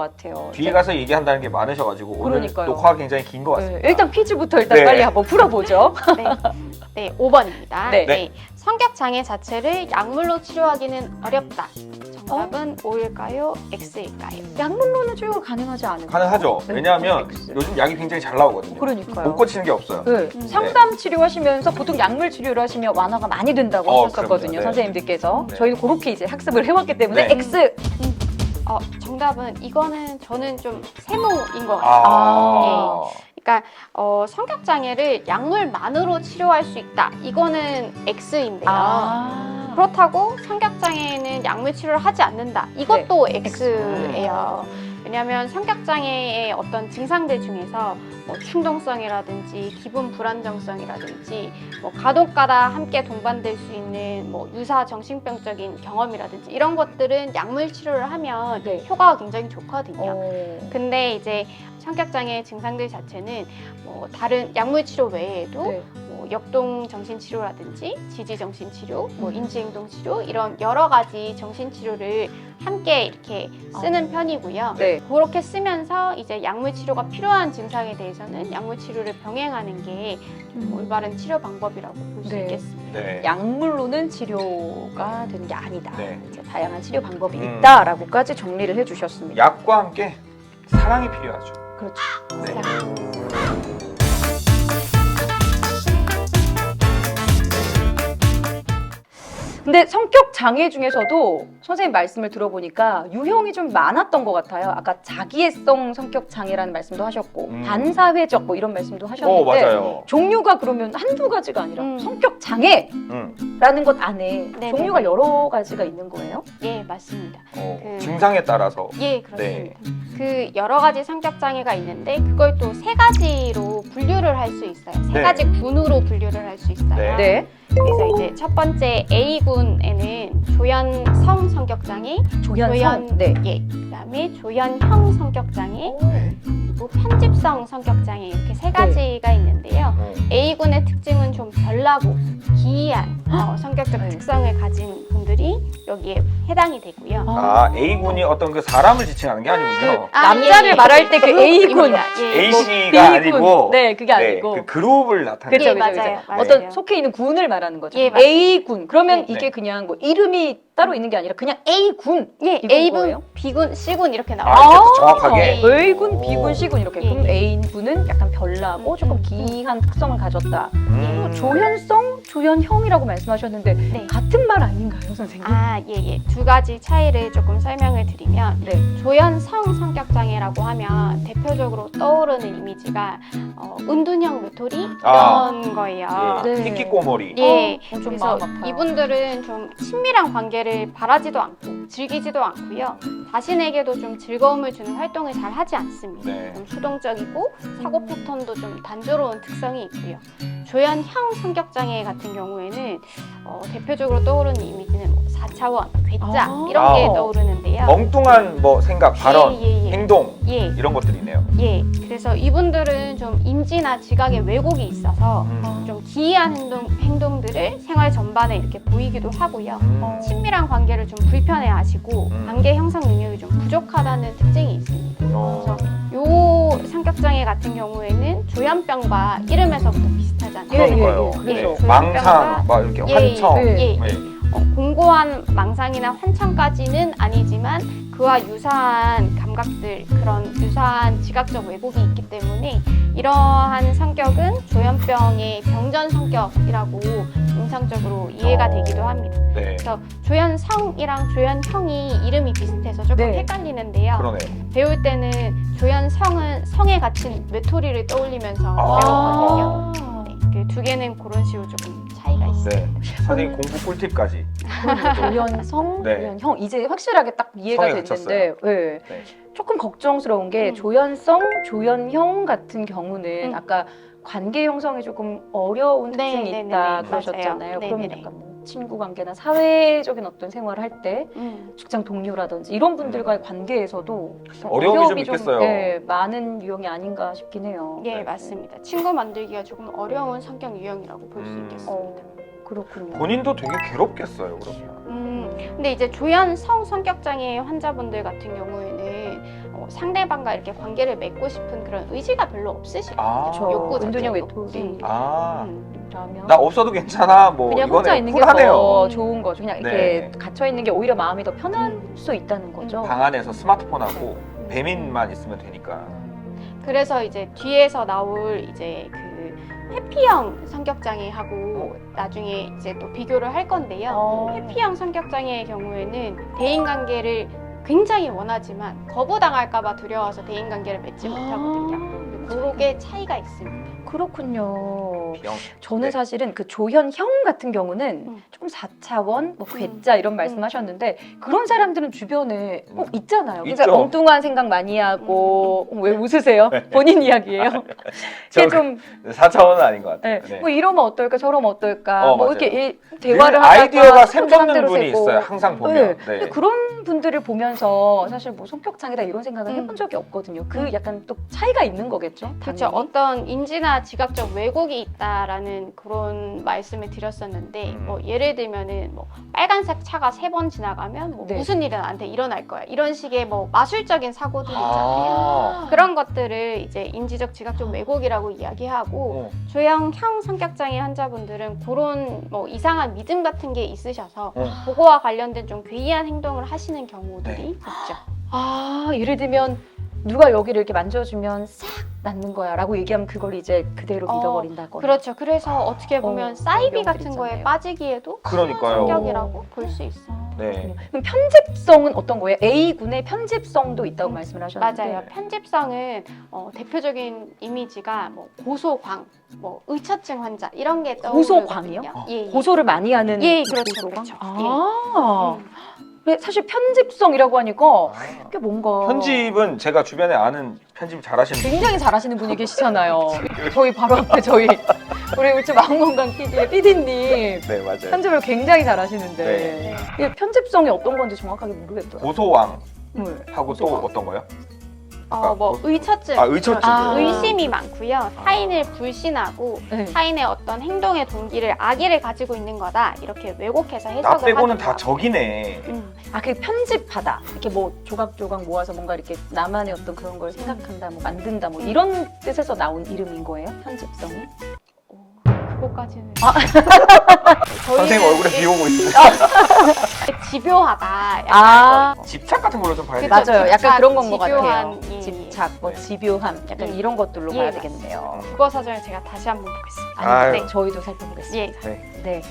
같아요. 뒤에 가서 얘기한다는 게 많으셔가지고 오늘 그러니까요. 녹화가 굉장히 긴 것 같습니다. 일단 퀴즈부터 일단 네. 빨리 한번 풀어보죠. 네. 네, 5번입니다. 네. 네. 성격 장애 자체를 약물로 치료하기는 어렵다. 정답은 O일까요? X일까요? 약물로는 치료가 가능하지 않을까요? 가능하죠. 네. 왜냐하면 X. 요즘 약이 굉장히 잘 나오거든요. 그러니까요. 못 고치는 게 없어요. 네. 상담 치료하시면서 보통 약물 치료를 하시면 완화가 많이 된다고 하셨었거든요. 그럼요. 네. 선생님들께서. 네. 저희도 그렇게 이제 학습을 해왔기 때문에 네. X. 정답은 이거는 저는 좀 세모인 것 같아요. 아. 그러니까 성격 장애를 약물만으로 치료할 수 있다. 이거는 X인데요. 그렇다고 성격 장애는 약물 치료를 하지 않는다. 이것도 X예요. 왜냐하면 성격 장애의 어떤 증상들 중에서 뭐 충동성이라든지 기분 불안정성이라든지 뭐 간혹가다 함께 동반될 수 있는 뭐 유사 정신병적인 경험이라든지 이런 것들은 약물 치료를 하면 네. 효과가 굉장히 좋거든요. 오. 근데 이제 성격 장애 증상들 자체는 뭐 다른 약물 치료 외에도 네. 뭐 역동 정신 치료라든지 지지 정신 치료, 뭐 인지 행동 치료 이런 여러 가지 정신 치료를 함께 이렇게 쓰는 편이고요. 네. 그렇게 쓰면서 이제 약물 치료가 필요한 증상에 대해서는 약물 치료를 병행하는 게 좀 올바른 치료 방법이라고 볼 수 네. 있겠습니다. 네. 약물로는 치료가 되는 게 아니다. 네. 이제 다양한 치료 방법이 있다라고까지 정리를 해주셨습니다. 약과 함께 사랑이 필요하죠. 그렇죠. 네. 근데 성격 장애 중에서도 선생님 말씀을 들어보니까 유형이 좀 많았던 것 같아요. 아까 자기애성 성격 장애라는 말씀도 하셨고 반사회적 뭐 이런 말씀도 하셨는데 맞아요. 종류가 그러면 한두 가지가 아니라 음. 성격 장애라는 것 안에 네네네. 종류가 여러 가지가 있는 거예요? 예, 맞습니다. 증상에 따라서. 예, 그렇습니다. 그 여러 가지 성격 장애가 있는데 그걸 또 세 가지로 분류를 할 수 있어요. 세 네. 가지 군으로 분류를 할 수 있어요. 네. 네. 그래서 이제 첫 번째 A군에는 조현성 성격 장애, 조현성. 네. 예, 그다음에 조현형 성격 장애, 그리고 편집성 성격 장애 이렇게 세 가지가 있는데요. A군의 특징은 좀 별나고 기이한 성격적 특성을 가진 분들이 여기에 해당이 되고요. A군이 어떤 그 사람을 지칭하는 게 아니군요. 남자를 말할 때 그 A군. A씨가 아니고 네, 그게 아니고. 그 그룹을 나타내는 그렇죠, 예, 그렇죠, 맞아요, 그렇죠. 맞아요. 어떤 속해 있는 군을 말하는 거죠. 예, 맞습니다. A군. 그러면 네. 이게 그냥 뭐 이름이 따로 있는 게 아니라 그냥 A군. 예, 이건 A군, 거예요? B군, C군 이렇게 이렇게 나와요. 또 정확하게. A군, 오. B군, C군 이렇게. 예. 그럼 A군은 약간 별나고 조금 기이한 특성을 가졌다. 조현성, 조현형이라고 말씀하셨는데 네. 같은 말 아닌가요, 선생님? 예. 두 가지 차이를 조금 설명을 드리면 네. 조현성 성격 장애라고 하면 대표적으로 떠오르는 이미지가 은둔형 외톨이 이런 거예요. 네. 희끼꼬머리. 예, 좀 그래서 마음 아파요. 이분들은 좀 친밀한 관계를 바라지도 않고 즐기지도 않고요. 자신에게도 좀 즐거움을 주는 활동을 잘 하지 않습니다. 네. 좀 수동적이고 사고 패턴도 좀 단조로운 특성이 있고요. 조현형 성격 장애 같은 경우에는 대표적으로 떠오르는 이미지는 뭐 4차원, 괴짜 이런 게 떠오르는데요. 엉뚱한 뭐 생각, 발언, 예. 행동 예. 이런 것들이네요. 예, 그래서 이분들은 좀 인지나 지각에 왜곡이 있어서 좀 기이한 행동들을 생활 전반에 이렇게 보이기도 하고요. 친밀한 관계를 좀 불편해하시고 관계 형성 능력이 좀 부족하다는 특징이 있습니다. 그래서 요 성격장애 같은 경우에는 조현병과 이름에서부터 비슷하잖아요. 그러니까요. 예, 네. 그래서 망상, 막 이렇게 환청. 예. 공고한 망상이나 환청까지는 아니지만 그와 유사한 감각들, 그런 유사한 지각적 왜곡이 있기 때문에 이러한 성격은 조현병의 병전 성격이라고 임상적으로 이해가 되기도 합니다. 네. 그래서 조현성이랑 조현형이 이름이 비슷해서 조금 네. 헷갈리는데요. 그러네요. 배울 때는 조현성은 성에 갇힌 외톨이를 떠올리면서 배웠거든요. 네, 그 두 개는 그런 식으로 조금 차이가 있습니다. 네. 선생님 공부 꿀팁까지. 조현성, 네. 조현형 이제 확실하게 딱 이해가 성에 됐는데 갇혔어요. 네. 네. 조금 걱정스러운 게 조현성, 조현형 같은 경우는 음. 아까 관계 형성이 조금 어려운 특징이 네네네네. 있다 그러셨잖아요. 맞아요. 그러면 네네네. 약간 뭐 친구 관계나 사회적인 어떤 생활을 할 때 직장 동료라든지 이런 분들과의 관계에서도 좀 어려움이 좀 있겠어요. 예, 많은 유형이 아닌가 싶긴 해요. 예, 네. 맞습니다. 친구 만들기가 조금 어려운 성격 유형이라고 볼 수 있겠습니다. 그렇군요. 본인도 되게 괴롭겠어요, 그러면. 근데 이제 조현성 성격 장애 환자분들 같은 경우에는 상대방과 이렇게 관계를 맺고 싶은 그런 의지가 별로 없으실 아. 거예요. 욕구 은둔형 자체도. 외톨이. 아. 라면 나 없어도 괜찮아. 뭐 그냥 혼자 이거는 있는 게 쿨하네요. 더 좋은 거죠. 그냥 이렇게 네. 갇혀 있는 게 오히려 마음이 더 편할 수 있다는 거죠. 방 안에서 스마트폰하고 배민만 있으면 되니까. 그래서 이제 뒤에서 나올 이제 그 회피형 성격 장애하고 나중에 이제 또 비교를 할 건데요. 회피형 성격 장애의 경우에는 대인 관계를 굉장히 원하지만 거부당할까봐 두려워서 대인 관계를 맺지 못하거든요. 그게 차이가 있습니다. 그렇군요. B형. 저는 네. 사실은 그 조현형 같은 경우는 조금 4차원, 뭐 괴짜 이런 말씀하셨는데 그런 사람들은 주변에 꼭 있잖아요. 그러니까 있죠. 엉뚱한 생각 많이 하고 왜 웃으세요? 본인 이야기예요. 저 이게 좀 4차원은 아닌 것 같아요. 네. 뭐 이러면 어떨까 저러면 어떨까 어, 뭐 맞아요. 이렇게 대화를 늘 하다가 아이디어가 조금 샘솟는 사람대로 분이 세고. 있어요. 항상 보면. 네. 네. 근데 그런 분들을 보면서 사실 뭐 성격 장애다 이런 생각을 해본 적이 없거든요. 그 약간 또 차이가 있는 거겠죠. 그렇죠. 당연히. 어떤 인지나 지각적 왜곡이 있다라는 그런 말씀을 드렸었는데 뭐 예를 들면은 뭐 빨간색 차가 3번 지나가면 뭐 네. 무슨 일은 나한테 일어날 거야. 이런 식의 뭐 마술적인 사고들이 있잖아요. 아. 그런 것들을 이제 인지적 지각적 왜곡이라고 이야기하고 어. 조형형 성격 장애 환자분들은 그런 뭐 이상한 믿음 같은 게 있으셔서 어. 그거와 관련된 좀 괴이한 행동을 하시는 경우들이 네. 있죠. 아, 예를 들면 누가 여기를 이렇게 만져주면 싹 낫는 거야 라고 얘기하면 그걸 이제 그대로 믿어버린다거나. 그렇죠. 그래서 어떻게 보면 사이비 그런 같은 병들이 거에 있잖아요. 빠지기에도 그러니까요. 성격이라고 볼 수 있어요. 네. 그럼 편집성은 어떤 거예요? A군의 편집성도 있다고 말씀을 하셨는데. 맞아요. 편집성은 대표적인 이미지가 뭐 고소광, 뭐 의처증 환자 이런 게 떠오르거든요. 고소광이요? 예, 예. 고소를 많이 하는 예, 그 그렇죠, 고소광? 그렇죠. 아, 음. 왜 사실 편집성이라고 하니까 이게 뭔가 편집은 제가 주변에 아는 편집 잘하시는 분. 굉장히 잘하시는 분이 계시잖아요. 저희 바로 앞에 우리 울주 마음건강 TV의 PD님 네, 맞아요. 편집을 굉장히 잘하시는데 네. 이게 편집성이 어떤 건지 정확하게 모르겠더라고요. 고소왕하고 네. 또 고소왕. 어떤 거요? 뭐 의처증, 의처증. 아. 의심이 많고요. 타인을 불신하고 네. 타인의 어떤 행동의 동기를 악의를 가지고 있는 거다 이렇게 왜곡해서 나 해석을 빼고는 다 하더라고요. 적이네. 아, 그 편집하다. 이렇게 뭐 조각조각 모아서 뭔가 이렇게 나만의 어떤 그런 걸 생각한다, 뭐 만든다, 뭐 이런 뜻에서 나온 이름인 거예요? 편집성이? 그거까지는 선생님 얼굴에 비 오고 있어요. 집요하다. 약간 아, 집착 같은 걸로 좀 봐야 그쵸, 되죠. 맞아요. 약간 집착, 그런 건 것 같아요. 집요한, 예, 집착, 뭐 네. 집요함, 약간 예. 이런 것들로 예, 봐야 맞습니다. 되겠네요. 국어 사전을 제가 다시 한번 보겠습니다. 아유. 네, 저희도 살펴보겠습니다. 예. 네. 네.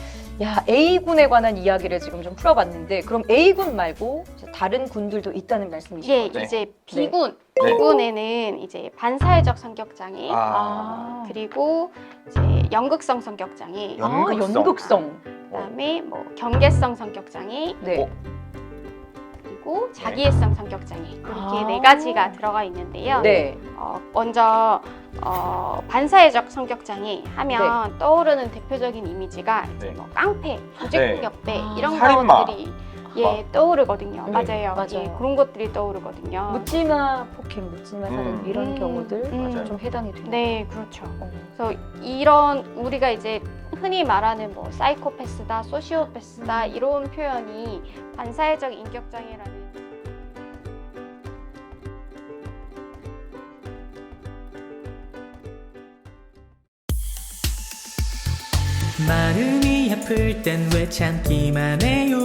야, A군에 관한 이야기를 지금 좀 풀어봤는데 그럼 A군 말고 이제 다른 군들도 있다는 말씀이시죠? 예, 네. 이제 B군. 네. B군에는 이제 반사회적 성격 장애, 아. 그리고 이제 연극성 성격 장애, 연극성. 연극성. 그다음에 뭐 경계성 성격 장애, 네. 어. 그리고 자기애성 성격 장애 이렇게 아. 4가지가 들어가 있는데요. 네. 먼저 반사회적 성격 장애 하면 떠오르는 대표적인 이미지가 이제 네. 뭐 깡패, 조직 네. 폭력배 아. 이런 살인마. 것들이 떠오르거든요. 네, 맞아요. 맞아요. 예, 그런 것들이 떠오르거든요. 묻지마 폭행, 묻지마 살인 이런 경우들 맞아요. 좀 해당이 돼요. 네, 그렇죠. 어. 그래서 이런 우리가 이제 흔히 말하는 뭐 사이코패스다, 소시오패스다 이런 표현이 반사회적 인격 장애라는 마음이 아플 땐 왜 참기만 해요.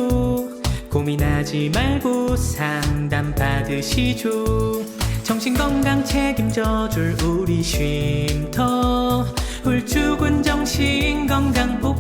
고민하지 말고 상담 받으시죠. 정신건강 책임져줄 우리 쉼터 울주군 정신건강보